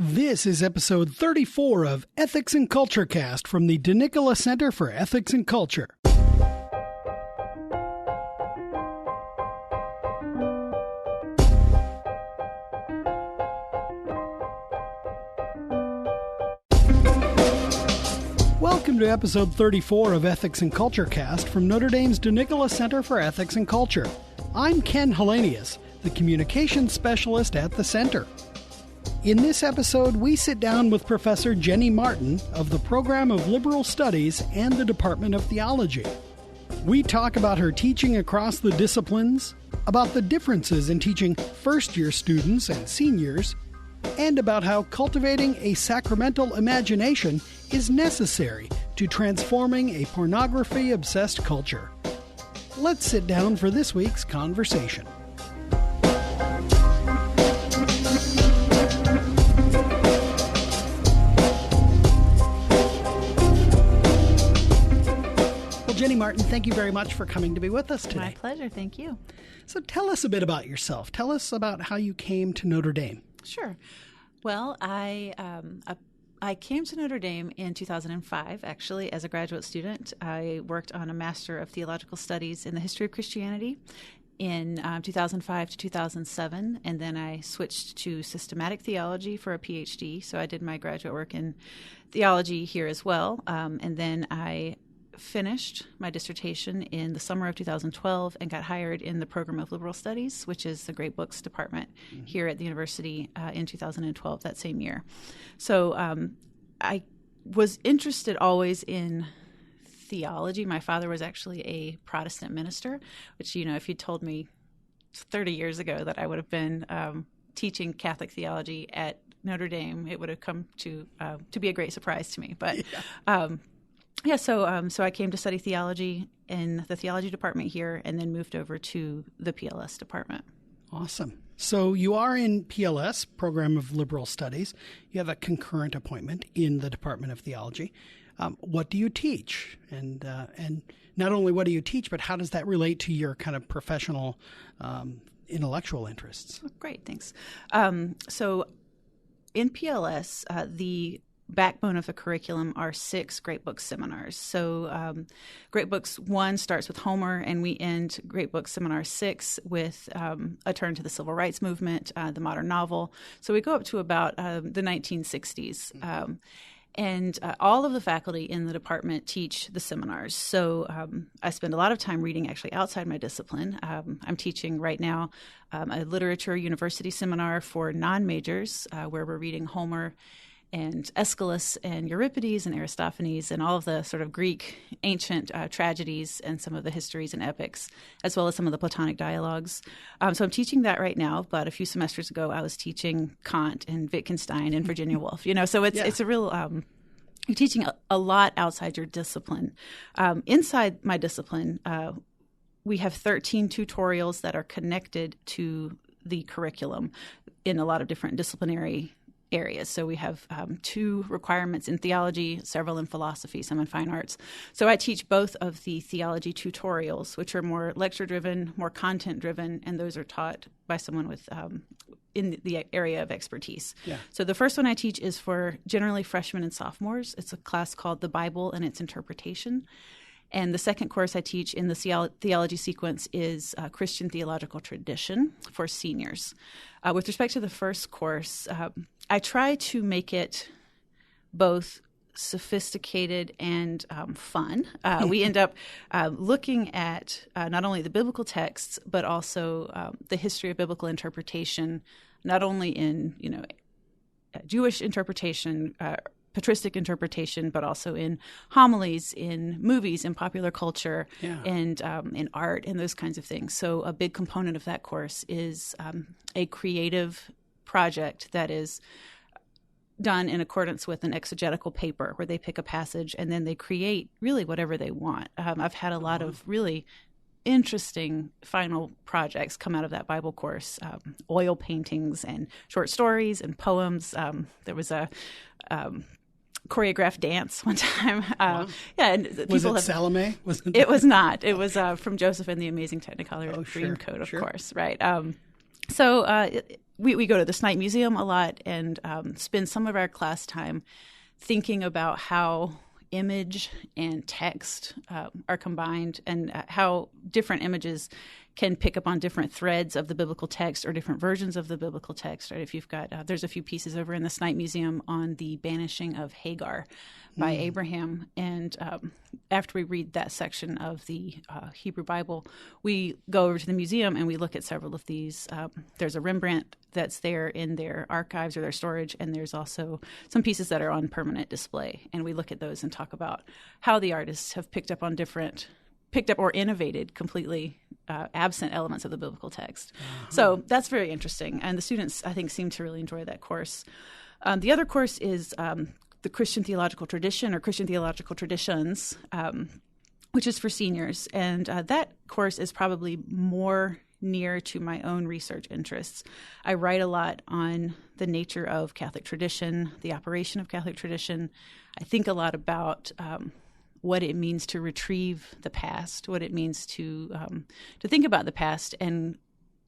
This is episode 34 of Ethics and Culture Cast from the DeNicola Center for Ethics and Culture. Welcome to episode 34 of Ethics and Culture Cast from Notre Dame's DeNicola Center for Ethics and Culture. I'm Ken Hellenius, the communications specialist at the center. In this episode, we sit down with Professor Jenny Martin of the Program of Liberal Studies and the Department of Theology. We talk about her teaching across the disciplines, about the differences in teaching first-year students and seniors, and about how cultivating a sacramental imagination is necessary to transforming a pornography-obsessed culture. Let's sit down for this week's conversation. Jenny Martin, thank you very much for coming to be with us today. My pleasure. Thank you. So tell us a bit about yourself. Tell us about how you came to Notre Dame. Sure. Well, I came to Notre Dame in 2005, actually, as a graduate student. I worked on a Master of Theological Studies in the History of Christianity in 2005 to 2007, and then I switched to systematic theology for a Ph.D., so I did my graduate work in theology here as well, and then I finished my dissertation in the summer of 2012 and got hired in the Program of Liberal Studies, which is the Great Books Department here at the university in 2012, that same year. So I was interested always in theology. My father was actually a Protestant minister, which, you know, if you told me 30 years ago that I would have been teaching Catholic theology at Notre Dame, it would have come to be a great surprise to me. But so I came to study theology in the theology department here and then moved over to the PLS department. Awesome. So you are in PLS, Program of Liberal Studies. You have a concurrent appointment in the Department of Theology. What do you teach? And not only what do you teach, but how does that relate to your kind of professional intellectual interests? Oh, great, thanks. So in PLS, the backbone of the curriculum are 6 Great Books seminars. So Great Books 1 starts with Homer, and we end Great Books Seminar 6 with a turn to the civil rights movement, the modern novel. So we go up to about the 1960s. And all of the faculty in the department teach the seminars. So I spend a lot of time reading actually outside my discipline. I'm teaching right now a literature university seminar for non-majors where we're reading Homer and Aeschylus and Euripides and Aristophanes and all of the sort of Greek ancient tragedies and some of the histories and epics, as well as some of the Platonic dialogues. So I'm teaching that right now, but a few semesters ago I was teaching Kant and Wittgenstein and Virginia Woolf. You know, so it's a real you're teaching a lot outside your discipline. Inside my discipline, we have 13 tutorials that are connected to the curriculum in a lot of different disciplinary areas. So we have 2 requirements in theology, several in philosophy, some in fine arts. So I teach both of the theology tutorials, which are more lecture-driven, more content-driven, and those are taught by someone with in the area of expertise. Yeah. So the first one I teach is for generally freshmen and sophomores. It's a class called The Bible and Its Interpretation. And the second course I teach in the theology sequence is Christian Theological Tradition for seniors. With respect to the first course, I try to make it both sophisticated and fun. We end up looking at not only the biblical texts, but also the history of biblical interpretation, not only in Jewish interpretation, patristic interpretation, but also in homilies, in movies, in popular culture, and in art, and those kinds of things. So a big component of that course is a creative project that is done in accordance with an exegetical paper where they pick a passage and then they create really whatever they want. I've had a lot of really interesting final projects come out of that Bible course, oil paintings and short stories and poems. There was a choreographed dance one time. And was it Salome? It was not. It was from Joseph and the Amazing Technicolor Dreamcoat, of course, right? So we go to the Snipe Museum a lot and spend some of our class time thinking about how image and text are combined, and how different images can pick up on different threads of the biblical text or different versions of the biblical text. Right? If you've got, there's a few pieces over in the Snipe Museum on the banishing of Hagar by Abraham, and after we read that section of the Hebrew Bible, we go over to the museum and we look at several of these. There's a Rembrandt that's there in their archives or their storage, and there's also some pieces that are on permanent display, and we look at those and talk about how the artists have picked up or innovated completely absent elements of the biblical text. So that's very interesting, and the students, I think, seem to really enjoy that course. The other course is the Christian Theological Tradition, or Christian Theological Traditions, which is for seniors. And that course is probably more near to my own research interests. I write a lot on the nature of Catholic tradition, the operation of Catholic tradition. I think a lot about what it means to retrieve the past, what it means to think about the past, and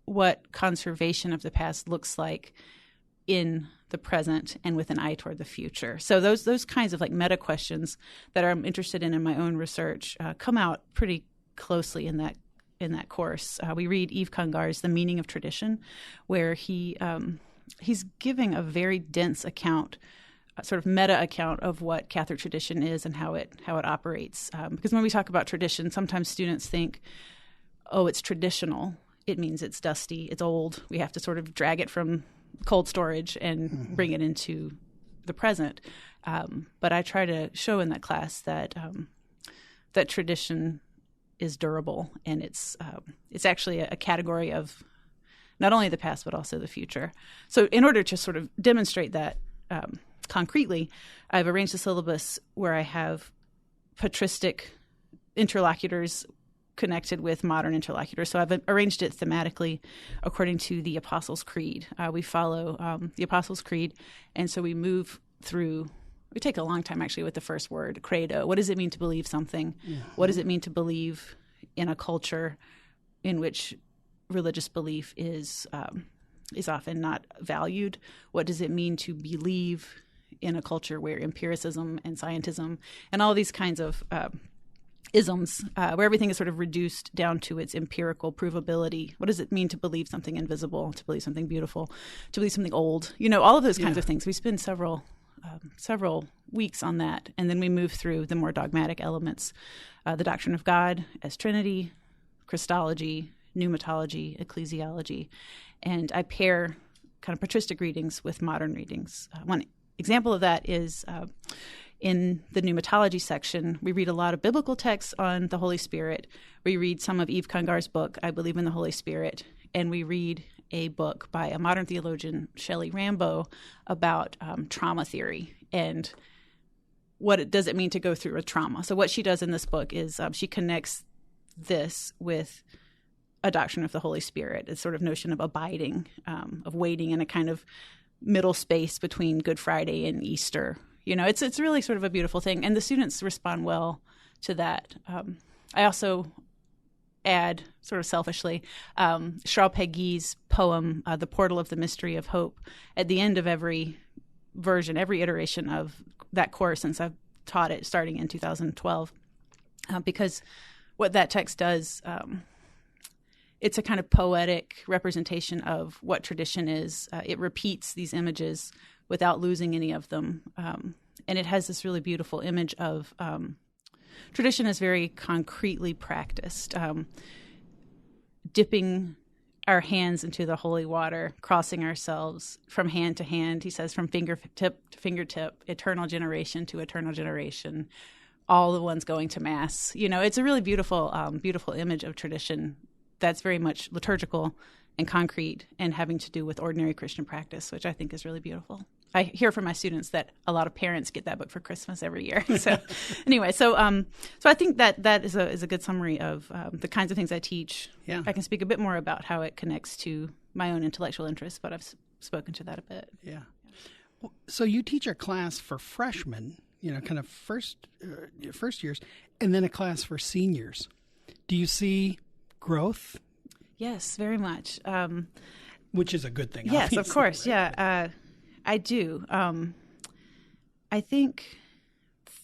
what conservation of the past looks like in the present and with an eye toward the future. So those kinds of like meta questions that I'm interested in my own research come out pretty closely in that course. We read Yves Congar's The Meaning of Tradition, where he's giving a very dense account, sort of meta account of what Catholic tradition is and how it operates. Because when we talk about tradition, sometimes students think, oh, it's traditional. It means it's dusty, it's old. We have to sort of drag it from cold storage and bring it into the present. But I try to show in that class that that tradition is durable, and it's actually a category of not only the past but also the future. So in order to sort of demonstrate that concretely, I've arranged a syllabus where I have patristic interlocutors connected with modern interlocutors. So I've arranged it thematically according to the Apostles' Creed. We follow the Apostles' Creed, and so we move through. We take a long time, actually, with the first word, credo. What does it mean to believe something? What does it mean to believe in a culture in which religious belief is often not valued? What does it mean to believe in a culture where empiricism and scientism and all these kinds of isms, where everything is sort of reduced down to its empirical provability? What does it mean to believe something invisible, to believe something beautiful, to believe something old? All of those kinds of things. We spend several weeks on that, and then we move through the more dogmatic elements, the doctrine of God as Trinity, Christology, pneumatology, ecclesiology, and I pair kind of patristic readings with modern readings. One example of that is in the pneumatology section, we read a lot of biblical texts on the Holy Spirit. We read some of Yves Congar's book, I Believe in the Holy Spirit, and we read a book by a modern theologian, Shelley Rambo, about trauma theory and what does it mean to go through a trauma. So what she does in this book is she connects this with a doctrine of the Holy Spirit, a sort of notion of abiding, of waiting in a kind of middle space between Good Friday and Easter. It's really sort of a beautiful thing, and the students respond well to that. I also add, sort of selfishly, Charles Péguy's poem, The Portal of the Mystery of Hope, at the end of every version, every iteration of that course since I've taught it starting in 2012, because what that text does, it's a kind of poetic representation of what tradition is. It repeats these images without losing any of them. And it has this really beautiful image of tradition is very concretely practiced, dipping our hands into the holy water, crossing ourselves from hand to hand, he says, from fingertip to fingertip, eternal generation to eternal generation, all the ones going to Mass. It's a really beautiful, beautiful image of tradition that's very much liturgical and concrete and having to do with ordinary Christian practice, which I think is really beautiful. I hear from my students that a lot of parents get that book for Christmas every year. So anyway, so I think that is a good summary of the kinds of things I teach. Yeah. I can speak a bit more about how it connects to my own intellectual interests, but I've spoken to that a bit. Yeah. So you teach a class for freshmen, kind of first years, and then a class for seniors. Do you see growth? Yes, very much. which is a good thing. Yes, obviously. of course. Yeah, I do. I think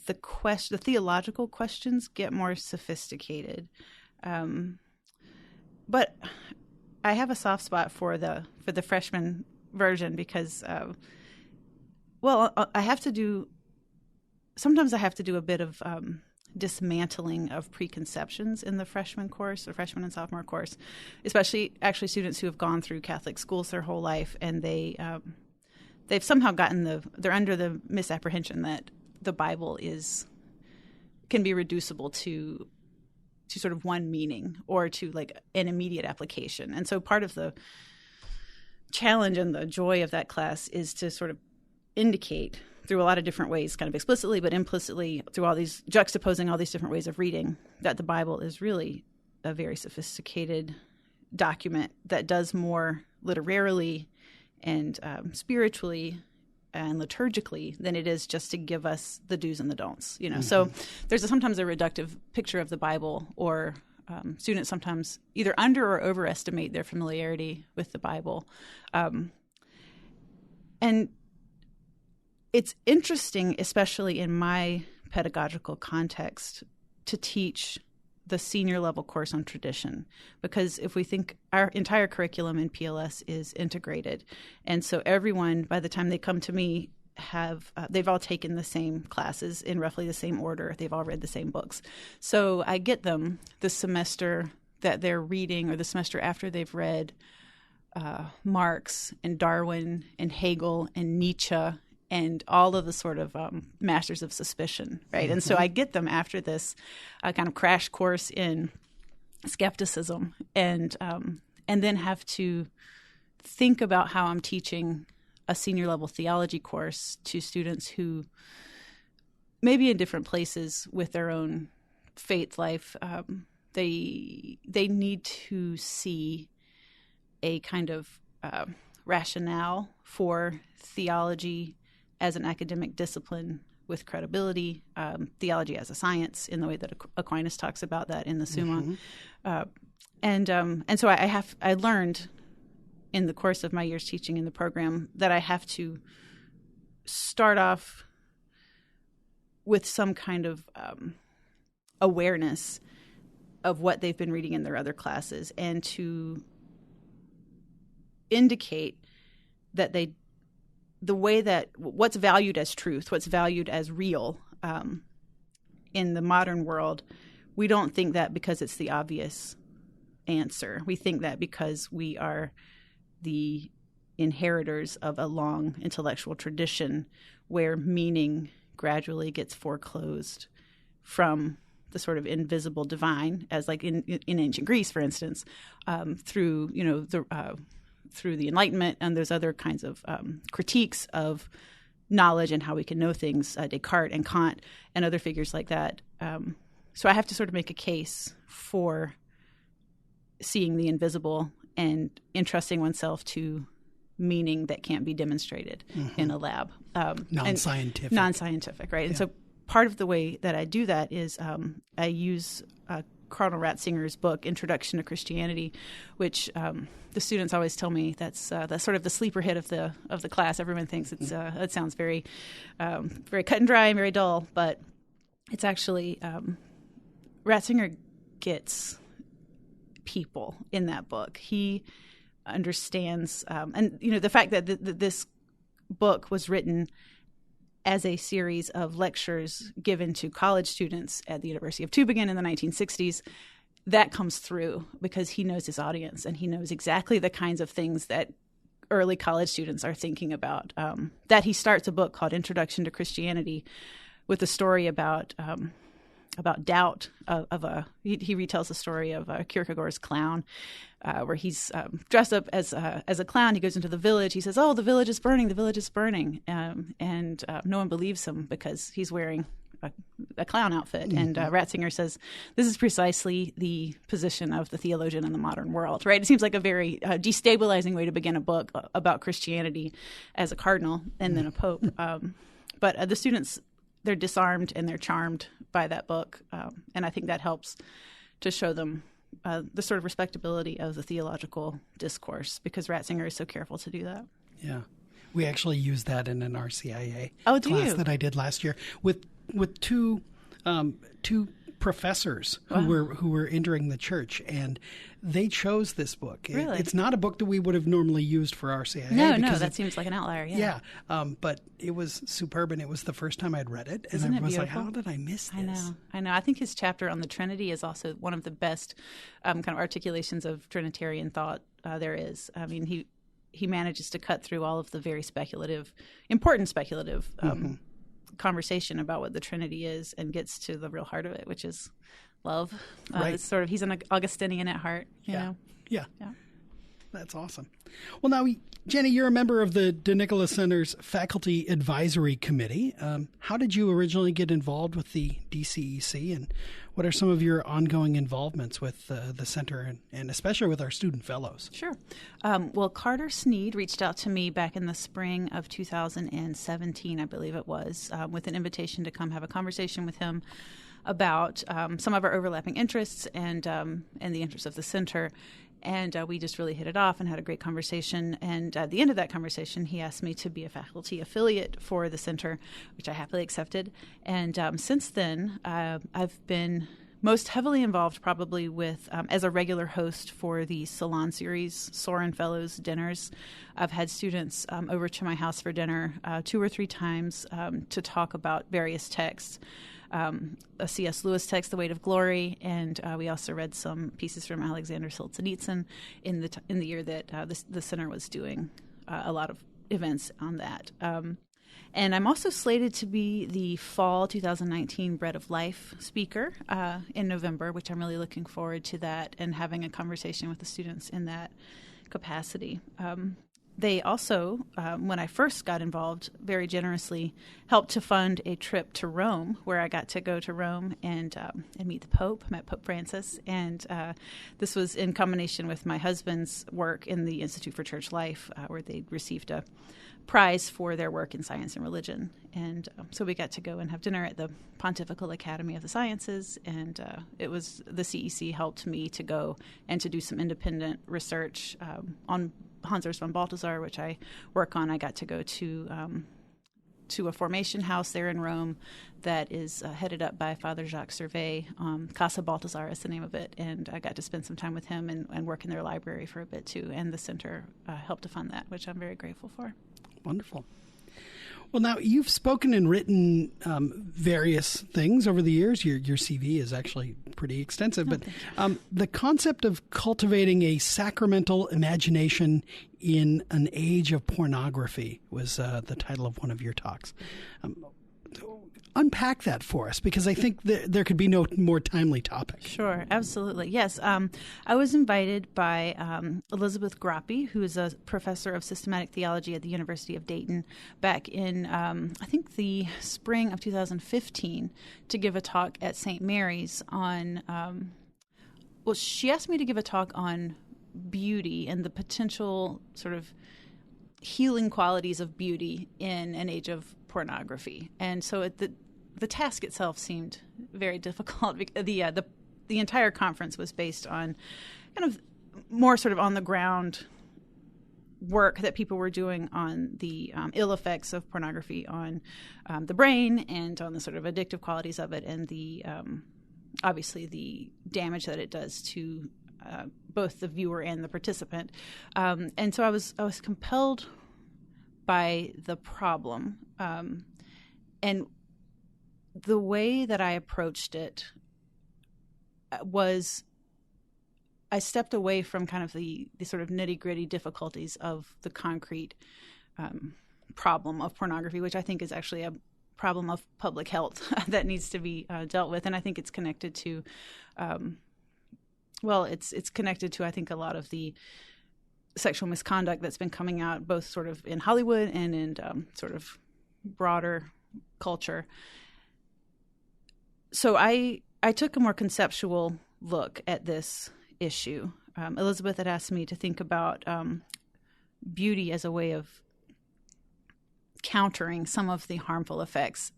the theological questions get more sophisticated, but I have a soft spot for the freshman version because, sometimes I have to do a bit of dismantling of preconceptions in the freshman course or freshman and sophomore course, especially actually students who have gone through Catholic schools their whole life, and they've somehow they're under the misapprehension that the Bible can be reducible to sort of one meaning or to like an immediate application. And so part of the challenge and the joy of that class is to sort of indicate through a lot of different ways, kind of explicitly but implicitly, through all these juxtaposing all these different ways of reading, that the Bible is really a very sophisticated document that does more literarily and spiritually and liturgically than it is just to give us the do's and the don'ts. Mm-hmm. So there's sometimes a reductive picture of the Bible, or students sometimes either under or overestimate their familiarity with the Bible, and it's interesting, especially in my pedagogical context, to teach the senior level course on tradition, because if we think our entire curriculum in PLS is integrated, and so everyone, by the time they come to me, they've all taken the same classes in roughly the same order. They've all read the same books. So I get them the semester that they're reading, or the semester after they've read Marx and Darwin and Hegel and Nietzsche and all of the sort of masters of suspicion, right? Mm-hmm. And so I get them after this kind of crash course in skepticism, and then have to think about how I'm teaching a senior level theology course to students who may be in different places with their own faith life. They need to see a kind of rationale for theology as an academic discipline with credibility, theology as a science in the way that Aquinas talks about that in the Summa. Mm-hmm. And so I learned in the course of my years teaching in the program that I have to start off with some kind of awareness of what they've been reading in their other classes, and to indicate that the way that what's valued as truth, what's valued as real in the modern world, we don't think that because it's the obvious answer. We think that because we are the inheritors of a long intellectual tradition where meaning gradually gets foreclosed from the sort of invisible divine, as like in ancient Greece, for instance, through the Enlightenment and those other kinds of critiques of knowledge and how we can know things, Descartes and Kant and other figures like that. So I have to sort of make a case for seeing the invisible and entrusting oneself to meaning that can't be demonstrated in a lab. Non-scientific, right? Yeah. And so part of the way that I do that is I use Cardinal Ratzinger's book, Introduction to Christianity, which the students always tell me that's sort of the sleeper hit of the class. Everyone thinks it sounds very very cut and dry and very dull, but it's actually Ratzinger gets people in that book. He understands, and the fact that this book was written as a series of lectures given to college students at the University of Tübingen in the 1960s, that comes through because he knows his audience and he knows exactly the kinds of things that early college students are thinking about. That he starts a book called Introduction to Christianity with a story about doubt he retells the story of Kierkegaard's clown, where he's dressed up as a clown. He goes into the village. He says, "Oh, the village is burning. The village is burning," and no one believes him because he's wearing a clown outfit. Mm-hmm. And Ratzinger says, "This is precisely the position of the theologian in the modern world." Right? It seems like a very destabilizing way to begin a book about Christianity as a cardinal and then a pope. But the students, they're disarmed and they're charmed by that book, and I think that helps to show them the sort of respectability of the theological discourse, because Ratzinger is so careful to do that. Yeah. We actually used that in an RCIA class that I did last year with two professors who were entering the church, and they chose this book. Really? It's not a book that we would have normally used for RCIA. No, that seems like an outlier. Yeah, but it was superb, and it was the first time I'd read it, and Isn't I it was beautiful? like, how did I miss this? I know. I think his chapter on the Trinity is also one of the best kind of articulations of Trinitarian thought there is. I mean, he manages to cut through all of the very important speculative conversation about what the Trinity is, and gets to the real heart of it, which is love. Right. It's sort of, he's an Augustinian at heart, you know? Yeah. That's awesome. Well, now, Jenny, you're a member of the DeNicola Center's Faculty Advisory Committee. How did you originally get involved with the DCEC, and what are some of your ongoing involvements with the center, and especially with our student fellows? Sure. Well, Carter Sneed reached out to me back in the spring of 2017, I believe it was, with an invitation to come have a conversation with him about some of our overlapping interests and the interests of the center. And we just really hit it off and had a great conversation. And at the end of that conversation, he asked me to be a faculty affiliate for the center, which I happily accepted. And since then, I've been most heavily involved probably with, as a regular host for the Salon Series Soren Fellows dinners. I've had students over to my house for dinner 2 or 3 times to talk about various texts. A C.S. Lewis text, The Weight of Glory, and we also read some pieces from Alexander Solzhenitsyn in the year that the center was doing a lot of events on that. And I'm also slated to be the fall 2019 Bread of Life speaker in November, which I'm really looking forward to that and having a conversation with the students in that capacity. They also, when I first got involved, very generously helped to fund a trip to Rome, where I got to go to Rome and meet the Pope, met Pope Francis. And this was in combination with my husband's work in the Institute for Church Life, where they received a prize for their work in science and religion. And so we got to go and have dinner at the Pontifical Academy of the Sciences. And it was the CEC helped me to go and to do some independent research on Urs von Balthasar, which I work on. I got to go to a formation house there in Rome that is headed up by Father Jacques Servet. Casa Balthasar is the name of it, and I got to spend some time with him and work in their library for a bit too, and the center helped to fund that, which I'm very grateful for. Wonderful. Well, now, you've spoken and written various things over the years. Your CV is actually pretty extensive. But the concept of cultivating a sacramental imagination in an age of pornography was the title of one of your talks. Unpack that for us, because I think there could be no more timely topic. Sure, absolutely. Yes. I was invited by Elizabeth Grappi, who is a professor of systematic theology at the University of Dayton, back in, I think, the spring of 2015, to give a talk at St. Mary's on, she asked me to give a talk on beauty and the potential sort of healing qualities of beauty in an age of pornography. And so the task itself seemed very difficult. The entire conference was based on kind of more sort of on the ground work that people were doing on the ill effects of pornography on the brain and on the sort of addictive qualities of it, and the obviously the damage that it does to both the viewer and the participant. And so I was compelled by the problem, and the way that I approached it was I stepped away from kind of the sort of nitty-gritty difficulties of the concrete problem of pornography, which I think is actually a problem of public health that needs to be dealt with. And I think it's connected to, it's connected to, I think, a lot of the sexual misconduct that's been coming out both sort of in Hollywood and in sort of broader culture. So I took a more conceptual look at this issue. Elizabeth had asked me to think about beauty as a way of countering some of the harmful effects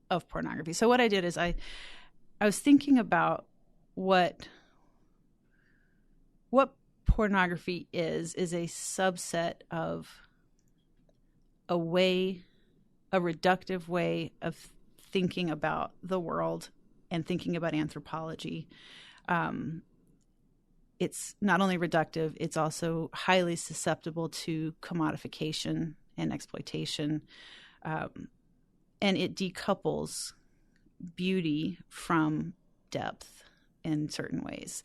of pornography. So what I did is I was thinking about what what pornography is a subset of a reductive way of thinking about the world and thinking about anthropology. It's not only reductive, it's also highly susceptible to commodification and exploitation. And it decouples beauty from depth in certain ways.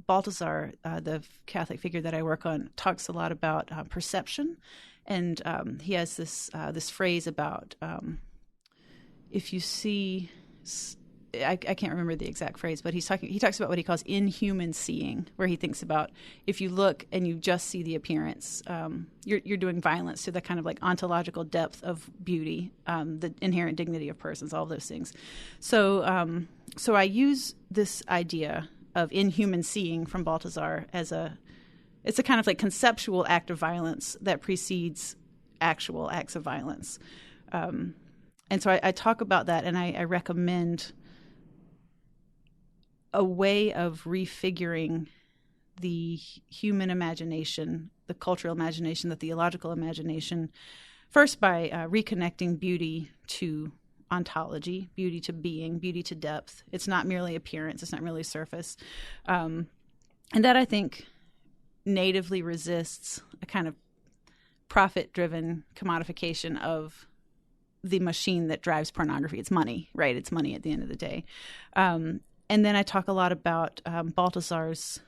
Balthasar, the Catholic figure that I work on, talks a lot about perception. And he has this phrase about if you see... I can't remember the exact phrase, but he talks about what he calls inhuman seeing, where he thinks about if you look and you just see the appearance, you're doing violence to the kind of like ontological depth of beauty, the inherent dignity of persons, all of those things. So I use this idea of inhuman seeing from Balthasar it's a kind of like conceptual act of violence that precedes actual acts of violence. And so I talk about that, and I recommend a way of refiguring the human imagination, the cultural imagination, the theological imagination, first by reconnecting beauty to ontology, beauty to being, beauty to depth. It's not merely appearance. It's not merely surface. And that, I think, natively resists a kind of profit-driven commodification of the machine that drives pornography. It's money, right? It's money at the end of the day. And then I talk a lot about Balthasar's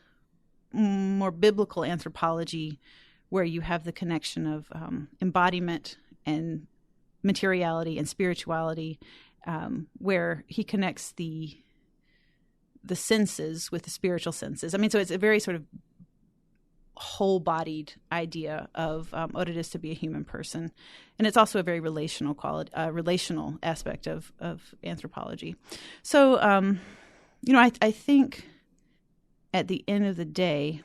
more biblical anthropology, where you have the connection of embodiment and materiality and spirituality, where he connects the senses with the spiritual senses. I mean, so it's a very sort of whole-bodied idea of what it is to be a human person, and it's also a very relational aspect of anthropology. So, I think at the end of the day,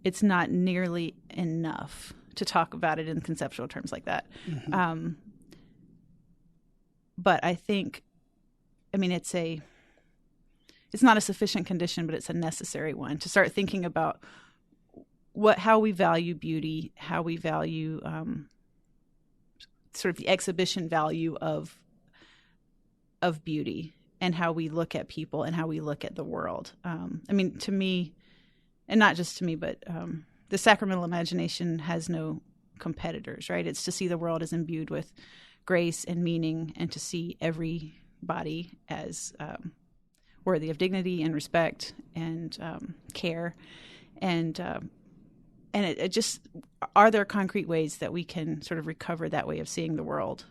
it's not nearly enough to talk about it in conceptual terms like that. Mm-hmm. But I think, it's not a sufficient condition, but it's a necessary one to start thinking about how we value beauty, how we value sort of the exhibition value of beauty, and how we look at people and how we look at the world. To me, and not just to me, but the sacramental imagination has no competitors, right? It's to see the world as imbued with grace and meaning, and to see everybody as worthy of dignity and respect and care. And it just, are there concrete ways that we can sort of recover that way of seeing the world,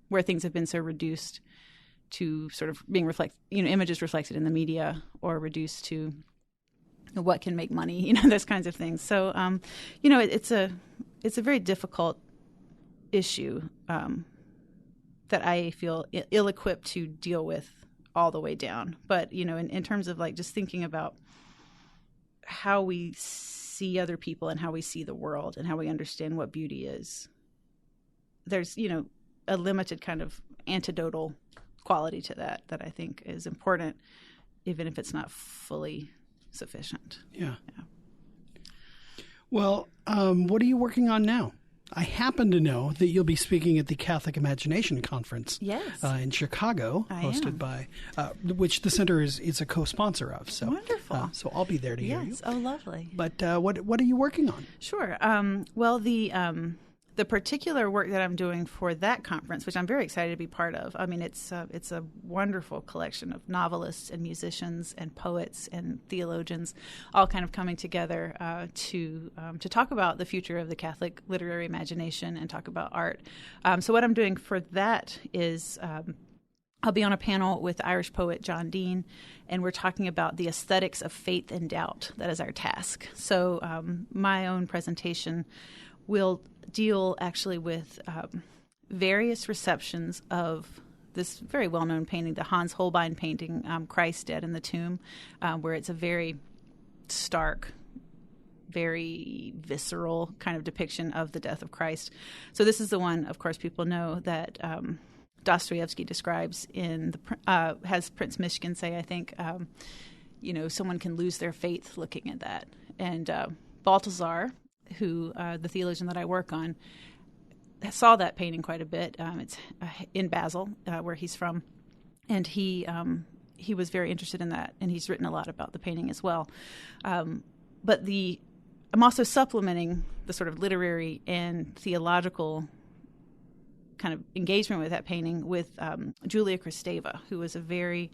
where things have been so reduced to sort of being images reflected in the media, or reduced to what can make money, those kinds of things. So, it's a very difficult issue that I feel ill-equipped to deal with all the way down. But, in terms of like just thinking about how we see other people and how we see the world and how we understand what beauty is, there's, a limited kind of antidotal quality to that I think is important, even if it's not fully sufficient. Yeah. Well, what are you working on now? I happen to know that you'll be speaking at the Catholic Imagination Conference in Chicago, hosted by, which the Center is a co-sponsor of. So wonderful. So I'll be there to hear you. Oh, lovely. But what are you working on? Sure. Well, the particular work that I'm doing for that conference, which I'm very excited to be part of, it's a wonderful collection of novelists and musicians and poets and theologians, all kind of coming together to talk about the future of the Catholic literary imagination and talk about art. So what I'm doing for that is I'll be on a panel with Irish poet John Dean, and we're talking about the aesthetics of faith and doubt. That is our task. So my own presentation will deal actually with various receptions of this very well-known painting, the Hans Holbein painting, Christ Dead in the Tomb, where it's a very stark, very visceral kind of depiction of the death of Christ. So this is the one, of course, people know that Dostoevsky describes in has Prince Myshkin say, I think, someone can lose their faith looking at that. And Balthasar, who the theologian that I work on, saw that painting quite a bit. It's in Basel, where he's from, and he was very interested in that, and he's written a lot about the painting as well. But I'm also supplementing the sort of literary and theological kind of engagement with that painting with Julia Kristeva, who is a very,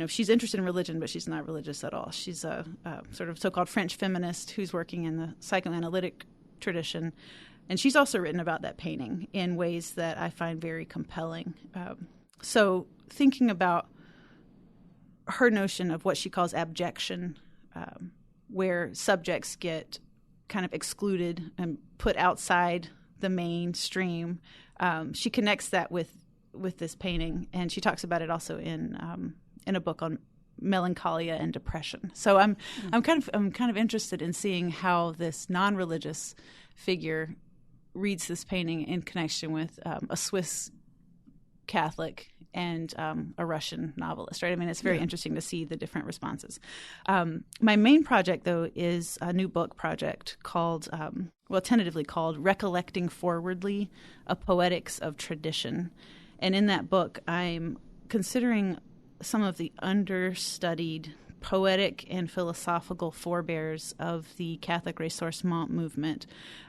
she's interested in religion, but she's not religious at all. She's a sort of so-called French feminist who's working in the psychoanalytic tradition, and she's also written about that painting in ways that I find very compelling. So thinking about her notion of what she calls abjection, where subjects get kind of excluded and put outside the mainstream. She connects that with this painting, and she talks about it also in a book on melancholia and depression. So I'm kind of interested in seeing how this non-religious figure reads this painting in connection with a Swiss Catholic and a Russian novelist, right? I mean, it's very interesting to see the different responses. My main project, though, is a new book project called, tentatively called Recollecting Forwardly, a Poetics of Tradition. And in that book, I'm considering some of the understudied poetic and philosophical forebears of the Catholic ressourcement movement.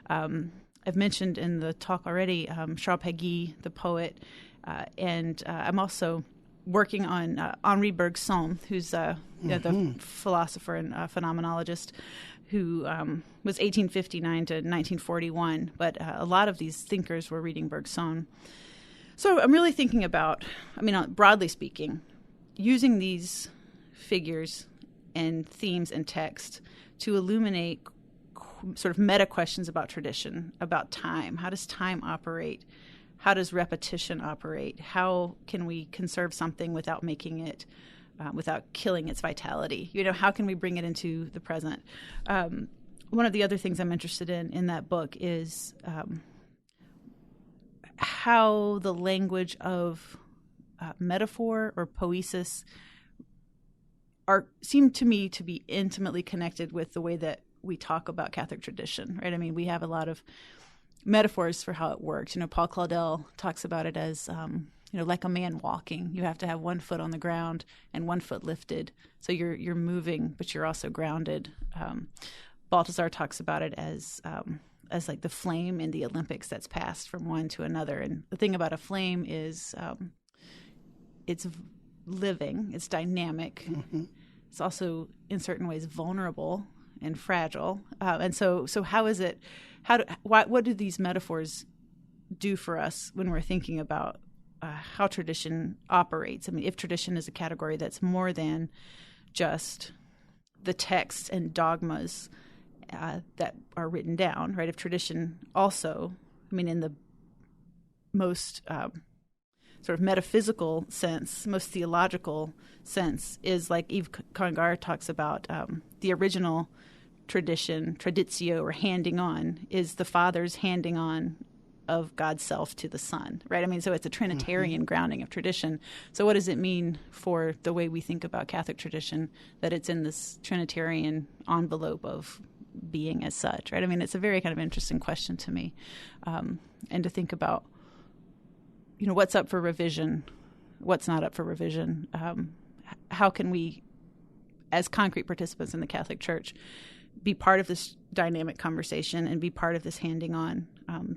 I've mentioned in the talk already Charles Péguy, the poet, and I'm also working on Henri Bergson, who's the philosopher and phenomenologist who was 1859 to 1941. But a lot of these thinkers were reading Bergson. So I'm really thinking about, broadly speaking, using these figures and themes and text to illuminate sort of meta questions about tradition, about time. How does time operate? How does repetition operate? How can we conserve something without making it, without killing its vitality? How can we bring it into the present? One of the other things I'm interested in that book is how the language of metaphor or poesis seem to me to be intimately connected with the way that we talk about Catholic tradition, right? I mean, we have a lot of metaphors for how it works. Paul Claudel talks about it as, like a man walking. You have to have one foot on the ground and one foot lifted. So you're moving, but you're also grounded. Balthasar talks about it as like the flame in the Olympics that's passed from one to another. And the thing about a flame is it's living, it's dynamic. Mm-hmm. It's also in certain ways vulnerable and fragile. And so how is it? What do these metaphors do for us when we're thinking about how tradition operates? I mean, if tradition is a category that's more than just the texts and dogmas that are written down, right? If tradition also, in the most sort of metaphysical sense, most theological sense, is like Yves Congar talks about the original tradition, traditio, or handing on, is the Father's handing on of God's self to the Son, right? So it's a Trinitarian grounding of tradition. So what does it mean for the way we think about Catholic tradition that it's in this Trinitarian envelope of being as such, right? It's a very kind of interesting question to me, and to think about, what's up for revision, what's not up for revision. How can we, as concrete participants in the Catholic Church, be part of this dynamic conversation and be part of this handing on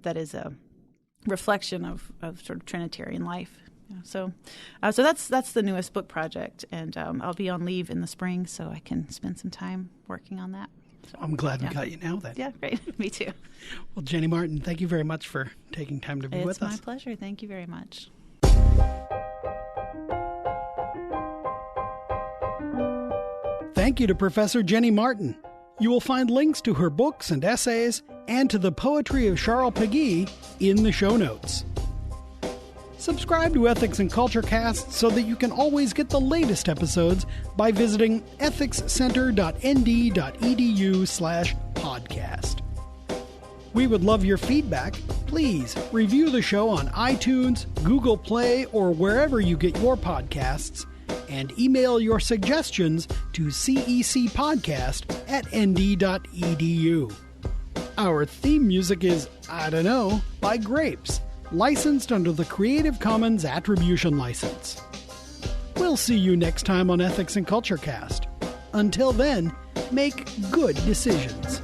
that is a reflection of sort of Trinitarian life. So that's the newest book project, and I'll be on leave in the spring, so I can spend some time working on that. So, I'm glad we got you now then. Yeah, great. Me too. Well, Jenny Martin, thank you very much for taking time to be with us. It's my pleasure. Thank you very much. Thank you to Professor Jenny Martin. You will find links to her books and essays and to the poetry of Charles Péguy in the show notes. Subscribe to Ethics and Culture Cast so that you can always get the latest episodes by visiting ethicscenter.nd.edu/podcast. We would love your feedback. Please review the show on iTunes, Google Play, or wherever you get your podcasts, and email your suggestions to cecpodcast@nd.edu. Our theme music is I Don't Know by Grapes, licensed under the Creative Commons Attribution License. We'll see you next time on Ethics and Culture Cast. Until then, make good decisions.